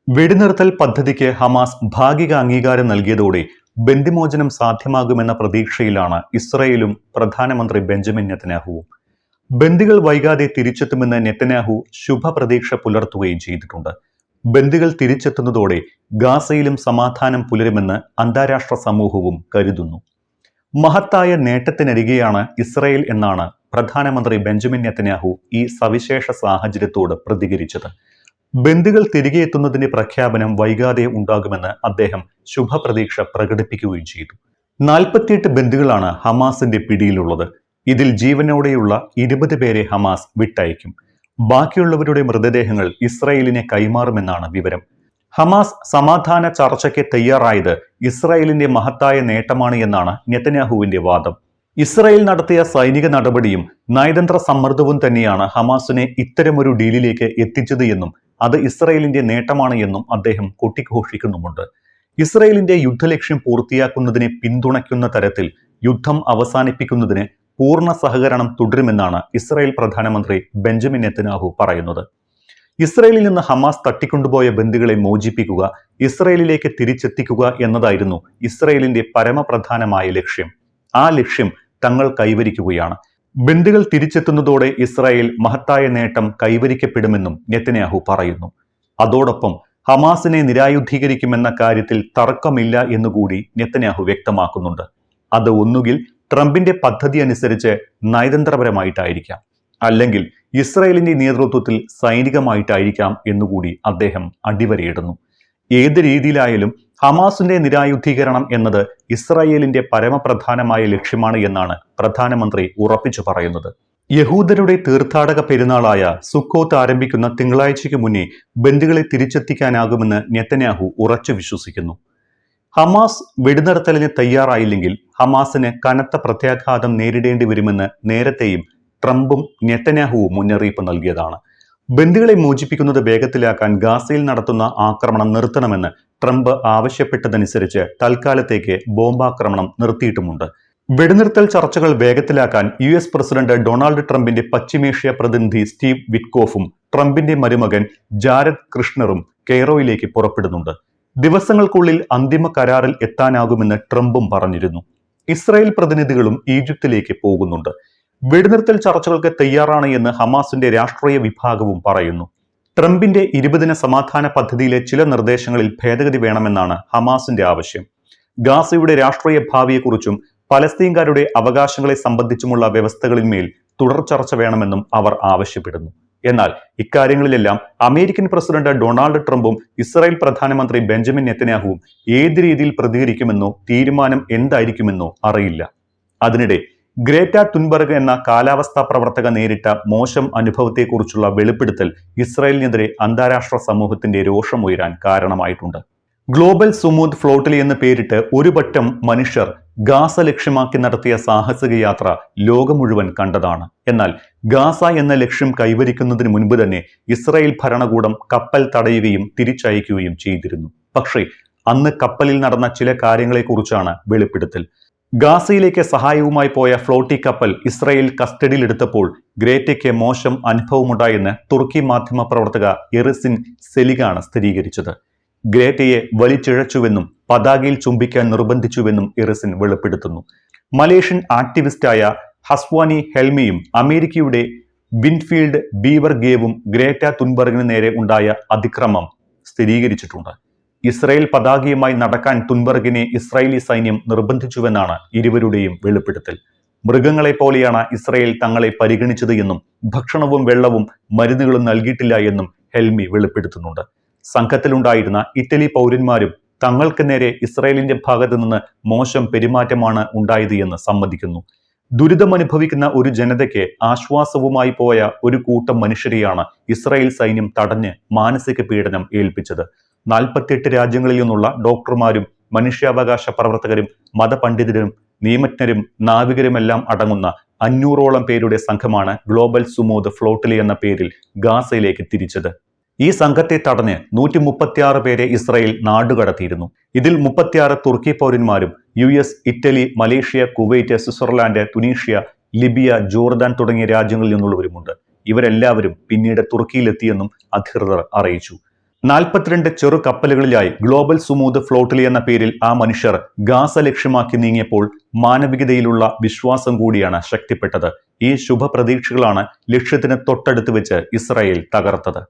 വെടിനിർത്തൽ പദ്ധതിക്ക് ഹമാസ് ഭാഗിക അംഗീകാരം നൽകിയതോടെ ബന്ദിമോചനം സാധ്യമാകുമെന്ന പ്രതീക്ഷയിലാണ് ഇസ്രയേലും പ്രധാനമന്ത്രി ബെഞ്ചമിൻ നെതന്യാഹുവും. ബന്ദികൾ വൈകാതെ തിരിച്ചെത്തുമെന്ന് നെതന്യാഹു ശുഭപ്രതീക്ഷ പുലർത്തുകയും ചെയ്തിട്ടുണ്ട്. ബന്ദികൾ തിരിച്ചെത്തുന്നതോടെ ഗാസയിലും സമാധാനം പുലരുമെന്ന് അന്താരാഷ്ട്ര സമൂഹവും കരുതുന്നു. മഹത്തായ നേട്ടത്തിനരികെയാണ് ഇസ്രയേൽ എന്നാണ് പ്രധാനമന്ത്രി ബെഞ്ചമിൻ നെതന്യാഹു ഈ സവിശേഷ സാഹചര്യത്തോട് പ്രതികരിച്ചത്. ബന്ദികൾ തിരികെ എത്തുന്നതിന്റെ പ്രഖ്യാപനം വൈകാതെ ഉണ്ടാകുമെന്ന് അദ്ദേഹം ശുഭപ്രതീക്ഷ പ്രകടിപ്പിക്കുകയും ചെയ്തു. 48 ബന്ദികളാണ് ഹമാസിന്റെ പിടിയിലുള്ളത്. ഇതിൽ ജീവനോടെയുള്ള 20 പേരെ ഹമാസ് വിട്ടയക്കും. ബാക്കിയുള്ളവരുടെ മൃതദേഹങ്ങൾ ഇസ്രായേലിനെ കൈമാറുമെന്നാണ് വിവരം. ഹമാസ് സമാധാന ചർച്ചയ്ക്ക് തയ്യാറായത് ഇസ്രായേലിന്റെ മഹത്തായ നേട്ടമാണ് എന്നാണ് നെതന്യാഹുവിന്റെ വാദം. ഇസ്രായേൽ നടത്തിയ സൈനിക നടപടിയും നയതന്ത്ര സമ്മർദ്ദവും തന്നെയാണ് ഹമാസിനെ ഇത്തരമൊരു ഡീലിലേക്ക് എത്തിച്ചത് എന്നും അത് ഇസ്രായേലിന്റെ നേട്ടമാണ് എന്നും അദ്ദേഹം കൊട്ടിഘോഷിക്കുന്നുമുണ്ട്. ഇസ്രായേലിന്റെ യുദ്ധലക്ഷ്യം പൂർത്തിയാക്കുന്നതിനെ പിന്തുണയ്ക്കുന്ന തരത്തിൽ യുദ്ധം അവസാനിപ്പിക്കുന്നതിന് പൂർണ്ണ സഹകരണം തുടരുമെന്നാണ് ഇസ്രായേൽ പ്രധാനമന്ത്രി ബെഞ്ചമിൻ നെതന്യാഹു പറയുന്നത്. ഇസ്രായേലിൽ നിന്ന് ഹമാസ് തട്ടിക്കൊണ്ടുപോയ ബന്ദികളെ മോചിപ്പിക്കുക, ഇസ്രായേലിലേക്ക് തിരിച്ചെത്തിക്കുക എന്നതായിരുന്നു ഇസ്രായേലിന്റെ പരമപ്രധാനമായ ലക്ഷ്യം. ആ ലക്ഷ്യം തങ്ങൾ കൈവരിക്കുകയാണ്. ബന്ദികൾ തിരിച്ചെത്തുന്നതോടെ ഇസ്രായേൽ മഹത്തായ നേട്ടം കൈവരിക്കപ്പെടുമെന്നും നെതന്യാഹു പറയുന്നു. അതോടൊപ്പം ഹമാസിനെ നിരായുധീകരിക്കുമെന്ന കാര്യത്തിൽ തർക്കമില്ല എന്നുകൂടി നെതന്യാഹു വ്യക്തമാക്കുന്നുണ്ട്. അത് ഒന്നുകിൽ ട്രംപിന്റെ പദ്ധതി അനുസരിച്ച് നയതന്ത്രപരമായിട്ടായിരിക്കാം, അല്ലെങ്കിൽ ഇസ്രായേലിന്റെ നേതൃത്വത്തിൽ സൈനികമായിട്ടായിരിക്കാം എന്നുകൂടി അദ്ദേഹം അടിവരയിടുന്നു. ഏത് രീതിയിലായാലും ഹമാസിന്റെ നിരായുധീകരണം എന്നത് ഇസ്രായേലിന്റെ പരമപ്രധാനമായ ലക്ഷ്യമാണ് എന്നാണ് പ്രധാനമന്ത്രി ഉറപ്പിച്ചു പറയുന്നത്. യഹൂദരുടെ തീർത്ഥാടക പെരുന്നാളായ സുക്കോത്ത് ആരംഭിക്കുന്ന തിങ്കളാഴ്ചയ്ക്ക് മുന്നേ ബന്ദികളെ തിരിച്ചെത്തിക്കാനാകുമെന്ന് നെതന്യാഹു ഉറച്ചു വിശ്വസിക്കുന്നു. ഹമാസ് വെടിനിർത്തലിന് തയ്യാറായില്ലെങ്കിൽ ഹമാസിന് കനത്ത പ്രത്യാഘാതം നേരിടേണ്ടി വരുമെന്ന് നേരത്തെയും ട്രംപും നെതന്യാഹുവും മുന്നറിയിപ്പ് നൽകിയതാണ്. ബന്ദികളെ മോചിപ്പിക്കുന്നത് വേഗത്തിലാക്കാൻ ഗാസയിൽ നടത്തുന്ന ആക്രമണം നിർത്തണമെന്ന് ട്രംപ് ആവശ്യപ്പെട്ടതനുസരിച്ച് തൽക്കാലത്തേക്ക് ബോംബാക്രമണം നിർത്തിയിട്ടുമുണ്ട്. വെടിനിർത്തൽ ചർച്ചകൾ വേഗത്തിലാക്കാൻ US പ്രസിഡന്റ് ഡൊണാൾഡ് ട്രംപിന്റെ പശ്ചിമേഷ്യ പ്രതിനിധി സ്റ്റീവ് വിറ്റ്കോഫും ട്രംപിന്റെ മരുമകൻ ജാരദ് കൃഷ്ണറും കെയ്റോയിലേക്ക് പുറപ്പെടുന്നുണ്ട്. ദിവസങ്ങൾക്കുള്ളിൽ അന്തിമ കരാറിൽ എത്താനാകുമെന്ന് ട്രംപും പറഞ്ഞിരുന്നു. ഇസ്രായേൽ പ്രതിനിധികളും ഈജിപ്തിലേക്ക് പോകുന്നുണ്ട്. വെടിനിർത്തൽ ചർച്ചകൾക്ക് തയ്യാറാണ് എന്ന് ഹമാസിന്റെ രാഷ്ട്രീയ വിഭാഗവും പറയുന്നു. ട്രംപിന്റെ 20 ദിന സമാധാന പദ്ധതിയിലെ ചില നിർദ്ദേശങ്ങളിൽ ഭേദഗതി വേണമെന്നാണ് ഹമാസിന്റെ ആവശ്യം. ഗാസയുടെ രാഷ്ട്രീയ ഭാവിയെക്കുറിച്ചും പലസ്തീൻകാരുടെ അവകാശങ്ങളെ സംബന്ധിച്ചുമുള്ള വ്യവസ്ഥകളിന്മേൽ തുടർ ചർച്ച വേണമെന്നും അവർ ആവശ്യപ്പെടുന്നു. എന്നാൽ ഇക്കാര്യങ്ങളിലെല്ലാം അമേരിക്കൻ പ്രസിഡന്റ് ഡൊണാൾഡ് ട്രംപും ഇസ്രായേൽ പ്രധാനമന്ത്രി ബെഞ്ചമിൻ നെതന്യാഹുവും ഏത് രീതിയിൽ പ്രതികരിക്കുമെന്നോ തീരുമാനം എന്തായിരിക്കുമെന്നോ അറിയില്ല. അതിനിടെ ഗ്രേറ്റ തുൻബർഗ് എന്ന കാലാവസ്ഥാ പ്രവർത്തക നേരിട്ട മോശം അനുഭവത്തെക്കുറിച്ചുള്ള വെളിപ്പെടുത്തൽ ഇസ്രായേലിനെതിരെ അന്താരാഷ്ട്ര സമൂഹത്തിന്റെ രോഷമുയരാൻ കാരണമായിട്ടുണ്ട്. ഗ്ലോബൽ സുമൂദ് ഫ്ലോട്ടിലി എന്ന് പേരിട്ട് ഒരു പറ്റം മനുഷ്യർ ഗാസ ലക്ഷ്യമാക്കി നടത്തിയ സാഹസിക യാത്ര ലോകം മുഴുവൻ കണ്ടതാണ്. എന്നാൽ ഗാസ എന്ന ലക്ഷ്യം കൈവരിക്കുന്നതിന് മുൻപ് തന്നെ ഇസ്രായേൽ ഭരണകൂടം കപ്പൽ തടയുകയും തിരിച്ചയക്കുകയും ചെയ്തിരുന്നു. പക്ഷേ അന്ന് കപ്പലിൽ നടന്ന ചില കാര്യങ്ങളെക്കുറിച്ചാണ് വെളിപ്പെടുത്തൽ. ഗാസയിലേക്ക് സഹായവുമായി പോയ ഫ്ലോട്ടി കപ്പൽ ഇസ്രായേൽ കസ്റ്റഡിയിലെടുത്തപ്പോൾ ഗ്രേറ്റയ്ക്ക് മോശം അനുഭവമുണ്ടായെന്ന് തുർക്കി മാധ്യമ പ്രവർത്തക എറിസിൻ സെലിഗാണ് സ്ഥിരീകരിച്ചത്. ഗ്രേറ്റയെ വലിച്ചിഴച്ചുവെന്നും പതാകയിൽ ചുംബിക്കാൻ നിർബന്ധിച്ചുവെന്നും എറിസിൻ വെളിപ്പെടുത്തുന്നു. മലേഷ്യൻ ആക്ടിവിസ്റ്റായ ഹസ്വാനി ഹെൽമിയും അമേരിക്കയുടെ വിൻഫീൽഡ് ബീവർ ഗേവും ഗ്രേറ്റ തുൻബർഗിന് നേരെ ഉണ്ടായ അതിക്രമം സ്ഥിരീകരിച്ചിട്ടുണ്ട്. ഇസ്രായേൽ പതാകയുമായി നടക്കാൻ തുൻബർഗിനെ ഇസ്രായേലി സൈന്യം നിർബന്ധിച്ചുവെന്നാണ് ഇരുവരുടെയും വെളിപ്പെടുത്തൽ. മൃഗങ്ങളെ പോലെയാണ് ഇസ്രായേൽ തങ്ങളെ പരിഗണിച്ചത് എന്നും ഭക്ഷണവും വെള്ളവും മരുന്നുകളും നൽകിയിട്ടില്ല എന്നും ഹെൽമി വെളിപ്പെടുത്തുന്നുണ്ട്. സംഘത്തിലുണ്ടായിരുന്ന ഇറ്റലി പൗരന്മാരും തങ്ങൾക്ക് നേരെ ഇസ്രായേലിന്റെ ഭാഗത്തു നിന്ന് മോശം പെരുമാറ്റമാണ് ഉണ്ടായത് എന്ന് സമ്മതിക്കുന്നു. ദുരിതമനുഭവിക്കുന്ന ഒരു ജനതയ്ക്ക് ആശ്വാസവുമായി പോയ ഒരു കൂട്ടം മനുഷ്യരെയാണ് ഇസ്രായേൽ സൈന്യം തടഞ്ഞ് മാനസിക പീഡനം ഏൽപ്പിച്ചത്. 48 രാജ്യങ്ങളിൽ നിന്നുള്ള ഡോക്ടർമാരും മനുഷ്യാവകാശ പ്രവർത്തകരും മതപണ്ഡിതരും നിയമജ്ഞരും നാവികരുമെല്ലാം അടങ്ങുന്ന 500ഓളം പേരുടെ സംഘമാണ് ഗ്ലോബൽ സുമൂദ് ഫ്ലോട്ടിലി എന്ന പേരിൽ ഗാസയിലേക്ക് തിരിച്ചത്. ഈ സംഘത്തെ തടഞ്ഞ് 136 പേരെ ഇസ്രായേൽ നാടുകടത്തിയിരുന്നു. ഇതിൽ 36 തുർക്കി പൗരന്മാരും US, Italy, Malaysia, Kuwait, Switzerland, Tunisia, Libya, Jordan തുടങ്ങിയ രാജ്യങ്ങളിൽ നിന്നുള്ളവരുമുണ്ട്. ഇവരെല്ലാവരും പിന്നീട് തുർക്കിയിലെത്തിയെന്നും അധികൃതർ അറിയിച്ചു. 42 ചെറു കപ്പലുകളിലായി ഗ്ലോബൽ സുമൂത് ഫ്ലോട്ടിലി എന്ന പേരിൽ ആ മനുഷ്യർ ഗാസ ലക്ഷ്യമാക്കി നീങ്ങിയപ്പോൾ മാനവികതയിലുള്ള വിശ്വാസം കൂടിയാണ് ശക്തിപ്പെട്ടത്. ഈ ശുഭപ്രതീക്ഷകളാണ് ലക്ഷ്യത്തിന് തൊട്ടടുത്ത് വെച്ച് ഇസ്രായേൽ തകർത്തത്.